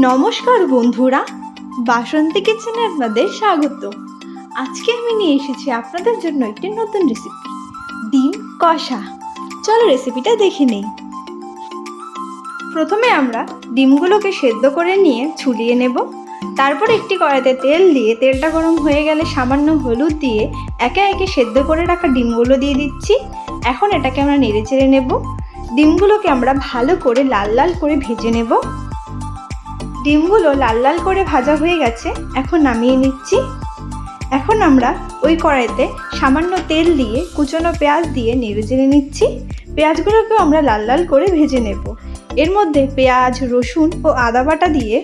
নমস্কার বন্ধুরা, বাসন্তী কিচেনে আপনাদের স্বাগত। আজকে আমি নিয়ে এসেছি আপনাদের জন্য একটি নতুন রেসিপি, ডিম কষা। চলো রেসিপিটা দেখে নেই। প্রথমে আমরা ডিমগুলোকে সেদ্ধ করে নিয়ে ছুলিয়ে নেব। তারপর একটি কড়াইতে তেল দিয়ে তেলটা গরম হয়ে গেলে সামান্য হলুদ দিয়ে একে একে সেদ্ধ করে রাখা ডিমগুলো দিয়ে দিচ্ছি। এখন এটাকে আমরা নেড়ে চেড়ে নেব। ডিমগুলোকে আমরা ভালো করে লাল লাল করে ভেজে নেব। ডিমগুলো লাল লাল করে ভাজা হয়ে গেছে, এখন নামিয়ে নিচ্ছি। এখন আমরা ওই কড়াইতে সামান্য তেল দিয়ে কুচনো পেঁয়াজ দিয়ে নেড়ে চেড়ে নিচ্ছি। পেঁয়াজগুলোকেও আমরা লাল লাল করে ভেজে নেব। এর মধ্যে পেঁয়াজ, রসুন ও আদা বাটা দিয়ে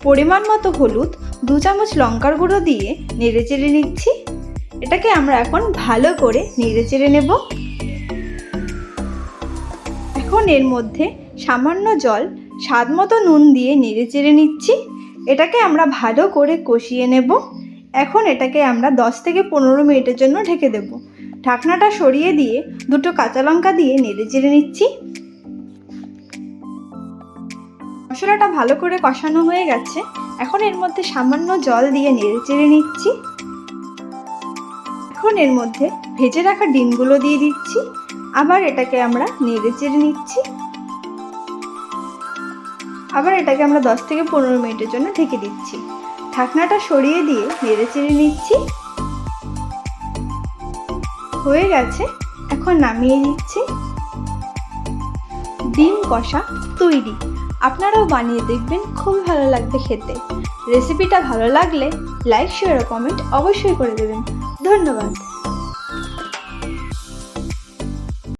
পরিমাণ মতো হলুদ, 2 চামচ লঙ্কার গুঁড়ো দিয়ে নেড়ে চেড়ে নিচ্ছি। এটাকে আমরা এখন ভালো করে নেড়ে চেড়ে নেব। এখন এর মধ্যে সামান্য জল, স্বাদ মতো নুন দিয়ে নেড়ে চেড়ে নিচ্ছি। এটাকে আমরা ভালো করে কষিয়ে নেব। এখন এটাকে আমরা 10 থেকে 15 মিনিটের জন্য ঢেকে দেব। ঢাকনাটা সরিয়ে দিয়ে 2টো কাঁচা লঙ্কা দিয়ে নেড়ে চেড়ে নিচ্ছি। মশলাটা ভালো করে কষানো হয়ে গেছে। এখন এর মধ্যে সামান্য জল দিয়ে নেড়ে চেড়ে নিচ্ছি। এখন এর মধ্যে ভেজে রাখা ডিমগুলো দিয়ে দিচ্ছি। আবার এটাকে আমরা নেড়ে চেড়ে নিচ্ছি। আবার এটাকে আমরা 10 থেকে 15 মিনিটের জন্য ঢেকে দিচ্ছি। ঢাকনাটা সরিয়ে দিয়ে নেড়ে চেড়ে নিচ্ছি। হয়ে গেছে, এখন নামিয়ে নিচ্ছি। ডিম কষা তৈরি। আপনারাও বানিয়ে দেখবেন, খুবই ভালো লাগবে খেতে। রেসিপিটা ভালো লাগলে লাইক, শেয়ার ও কমেন্ট অবশ্যই করে দেবেন। ধন্যবাদ।